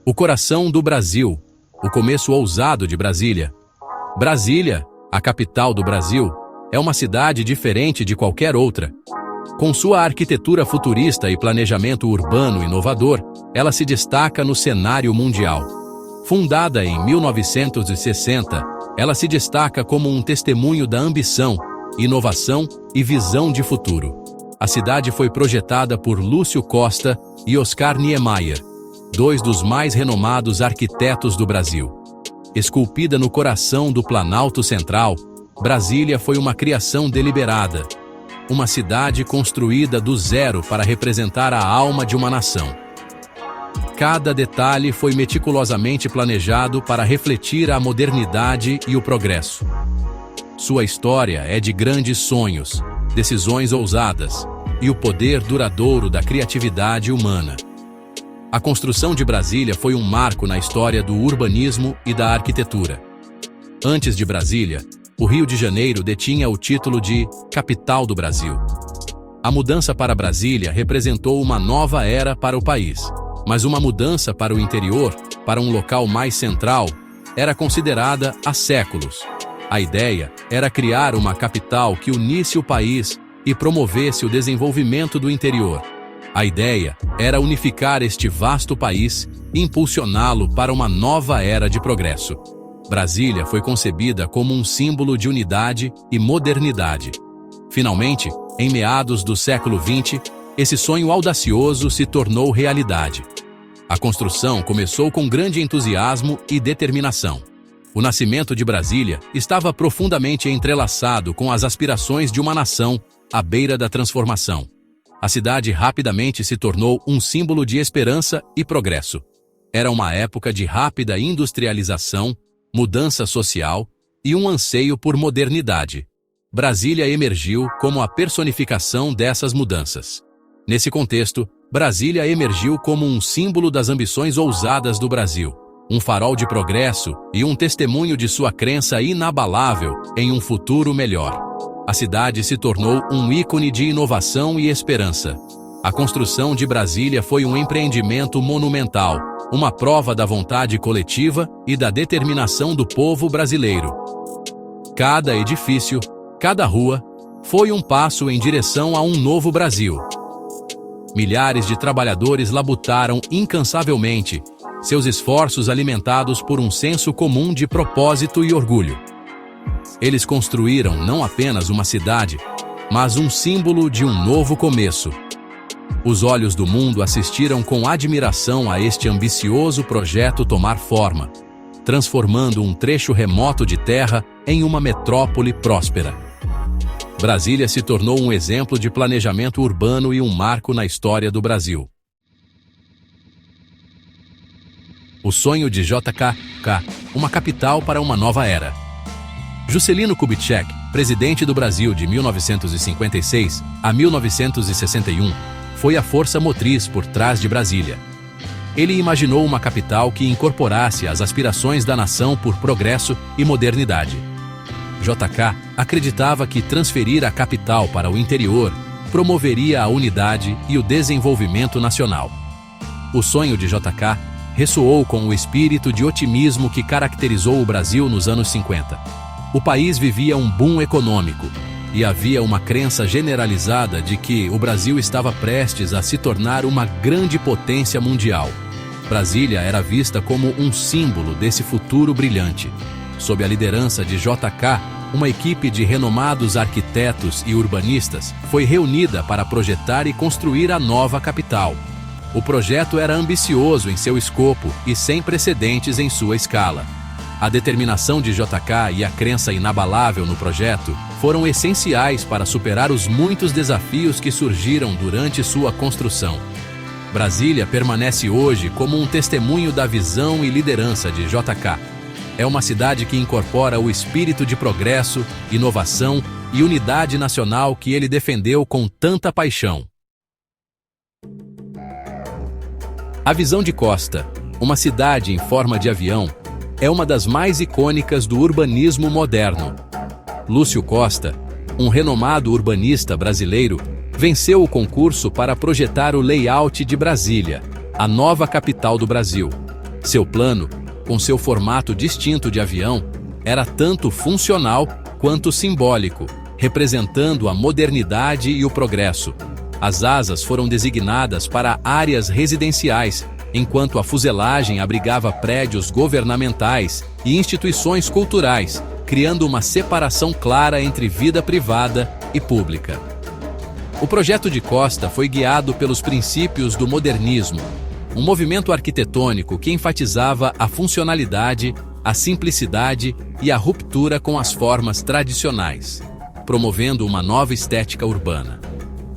O coração do Brasil, o começo ousado de Brasília. Brasília, a capital do Brasil, é uma cidade diferente de qualquer outra. Com sua arquitetura futurista e planejamento urbano inovador, ela se destaca no cenário mundial. Fundada em 1960, ela se destaca como um testemunho da ambição, inovação e visão de futuro. A cidade foi projetada por Lúcio Costa e Oscar Niemeyer, dois dos mais renomados arquitetos do Brasil. Esculpida no coração do Planalto Central, Brasília foi uma criação deliberada. Uma cidade construída do zero para representar a alma de uma nação. Cada detalhe foi meticulosamente planejado para refletir a modernidade e o progresso. Sua história é de grandes sonhos, decisões ousadas e o poder duradouro da criatividade humana. A construção de Brasília foi um marco na história do urbanismo e da arquitetura. Antes de Brasília, o Rio de Janeiro detinha o título de capital do Brasil. A mudança para Brasília representou uma nova era para o país, mas uma mudança para o interior, para um local mais central, era considerada há séculos. A ideia era criar uma capital que unisse o país e promovesse o desenvolvimento do interior. A ideia era unificar este vasto país e impulsioná-lo para uma nova era de progresso. Brasília foi concebida como um símbolo de unidade e modernidade. Finalmente, em meados do século XX, esse sonho audacioso se tornou realidade. A construção começou com grande entusiasmo e determinação. O nascimento de Brasília estava profundamente entrelaçado com as aspirações de uma nação à beira da transformação. A cidade rapidamente se tornou um símbolo de esperança e progresso. Era uma época de rápida industrialização, mudança social e um anseio por modernidade. Brasília emergiu como a personificação dessas mudanças. Nesse contexto, Brasília emergiu como um símbolo das ambições ousadas do Brasil, um farol de progresso e um testemunho de sua crença inabalável em um futuro melhor. A cidade se tornou um ícone de inovação e esperança. A construção de Brasília foi um empreendimento monumental, uma prova da vontade coletiva e da determinação do povo brasileiro. Cada edifício, cada rua, foi um passo em direção a um novo Brasil. Milhares de trabalhadores labutaram incansavelmente, seus esforços alimentados por um senso comum de propósito e orgulho. Eles construíram não apenas uma cidade, mas um símbolo de um novo começo. Os olhos do mundo assistiram com admiração a este ambicioso projeto tomar forma, transformando um trecho remoto de terra em uma metrópole próspera. Brasília se tornou um exemplo de planejamento urbano e um marco na história do Brasil. O sonho de JK, uma capital para uma nova era. Juscelino Kubitschek, presidente do Brasil de 1956 a 1961, foi a força motriz por trás de Brasília. Ele imaginou uma capital que incorporasse as aspirações da nação por progresso e modernidade. JK acreditava que transferir a capital para o interior promoveria a unidade e o desenvolvimento nacional. O sonho de JK ressoou com o espírito de otimismo que caracterizou o Brasil nos anos 50. O país vivia um boom econômico e havia uma crença generalizada de que o Brasil estava prestes a se tornar uma grande potência mundial. Brasília era vista como um símbolo desse futuro brilhante. Sob a liderança de JK, uma equipe de renomados arquitetos e urbanistas foi reunida para projetar e construir a nova capital. O projeto era ambicioso em seu escopo e sem precedentes em sua escala. A determinação de JK e a crença inabalável no projeto foram essenciais para superar os muitos desafios que surgiram durante sua construção. Brasília permanece hoje como um testemunho da visão e liderança de JK. É uma cidade que incorpora o espírito de progresso, inovação e unidade nacional que ele defendeu com tanta paixão. A visão de Costa, uma cidade em forma de avião, é uma das mais icônicas do urbanismo moderno. Lúcio Costa, um renomado urbanista brasileiro, venceu o concurso para projetar o layout de Brasília, a nova capital do Brasil. Seu plano, com seu formato distinto de avião, era tanto funcional quanto simbólico, representando a modernidade e o progresso. As asas foram designadas para áreas residenciais, enquanto a fuselagem abrigava prédios governamentais e instituições culturais, criando uma separação clara entre vida privada e pública. O projeto de Costa foi guiado pelos princípios do modernismo, um movimento arquitetônico que enfatizava a funcionalidade, a simplicidade e a ruptura com as formas tradicionais, promovendo uma nova estética urbana.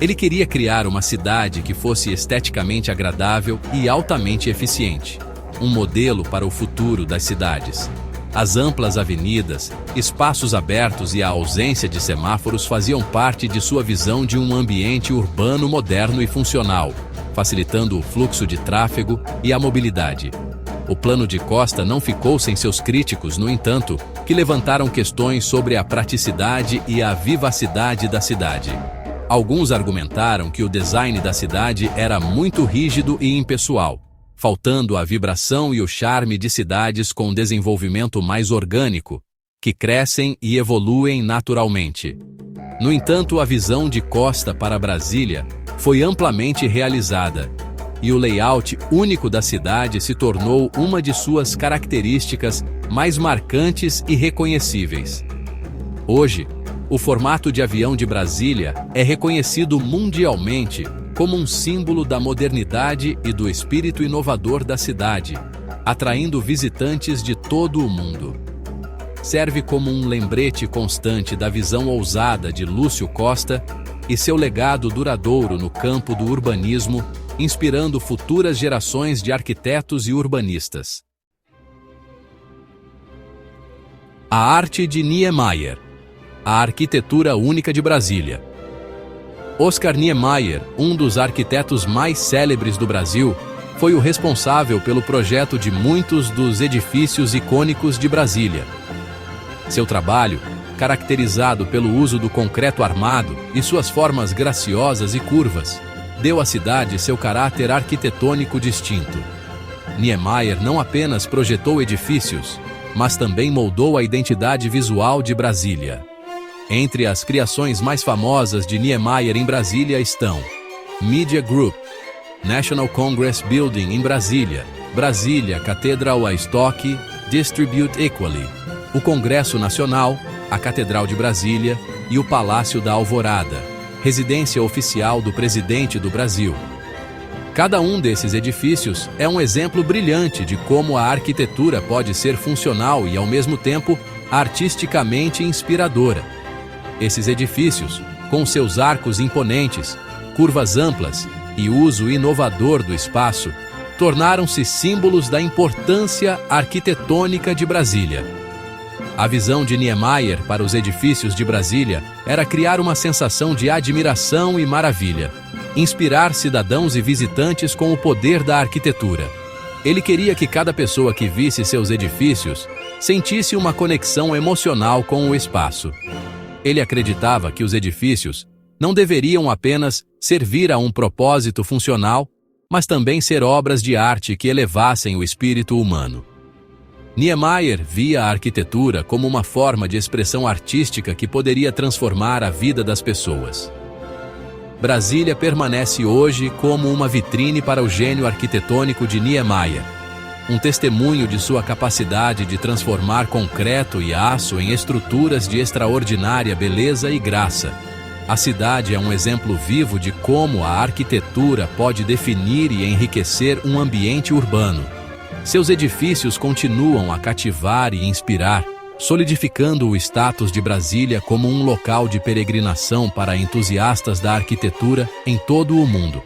Ele queria criar uma cidade que fosse esteticamente agradável e altamente eficiente, um modelo para o futuro das cidades. As amplas avenidas, espaços abertos e a ausência de semáforos faziam parte de sua visão de um ambiente urbano moderno e funcional, facilitando o fluxo de tráfego e a mobilidade. O plano de Costa não ficou sem seus críticos, no entanto, que levantaram questões sobre a praticidade e a vivacidade da cidade. Alguns argumentaram que o design da cidade era muito rígido e impessoal, faltando a vibração e o charme de cidades com desenvolvimento mais orgânico, que crescem e evoluem naturalmente. No entanto, a visão de Costa para Brasília foi amplamente realizada, e o layout único da cidade se tornou uma de suas características mais marcantes e reconhecíveis. Hoje, o formato de avião de Brasília é reconhecido mundialmente como um símbolo da modernidade e do espírito inovador da cidade, atraindo visitantes de todo o mundo. Serve como um lembrete constante da visão ousada de Lúcio Costa e seu legado duradouro no campo do urbanismo, inspirando futuras gerações de arquitetos e urbanistas. A arte de Niemeyer. A arquitetura única de Brasília. Oscar Niemeyer, um dos arquitetos mais célebres do Brasil, foi o responsável pelo projeto de muitos dos edifícios icônicos de Brasília. Seu trabalho, caracterizado pelo uso do concreto armado e suas formas graciosas e curvas, deu à cidade seu caráter arquitetônico distinto. Niemeyer não apenas projetou edifícios, mas também moldou a identidade visual de Brasília. Entre as criações mais famosas de Niemeyer em Brasília estão Media Group, National Congress Building em Brasília, Brasília Cathedral Stock Distribute Equally, o Congresso Nacional, a Catedral de Brasília e o Palácio da Alvorada, residência oficial do presidente do Brasil. Cada um desses edifícios é um exemplo brilhante de como a arquitetura pode ser funcional e, ao mesmo tempo, artisticamente inspiradora. Esses edifícios, com seus arcos imponentes, curvas amplas e uso inovador do espaço, tornaram-se símbolos da importância arquitetônica de Brasília. A visão de Niemeyer para os edifícios de Brasília era criar uma sensação de admiração e maravilha, inspirar cidadãos e visitantes com o poder da arquitetura. Ele queria que cada pessoa que visse seus edifícios sentisse uma conexão emocional com o espaço. Ele acreditava que os edifícios não deveriam apenas servir a um propósito funcional, mas também ser obras de arte que elevassem o espírito humano. Niemeyer via a arquitetura como uma forma de expressão artística que poderia transformar a vida das pessoas. Brasília permanece hoje como uma vitrine para o gênio arquitetônico de Niemeyer, um testemunho de sua capacidade de transformar concreto e aço em estruturas de extraordinária beleza e graça. A cidade é um exemplo vivo de como a arquitetura pode definir e enriquecer um ambiente urbano. Seus edifícios continuam a cativar e inspirar, solidificando o status de Brasília como um local de peregrinação para entusiastas da arquitetura em todo o mundo.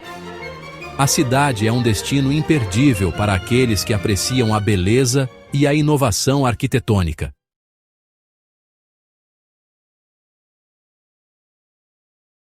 A cidade é um destino imperdível para aqueles que apreciam a beleza e a inovação arquitetônica.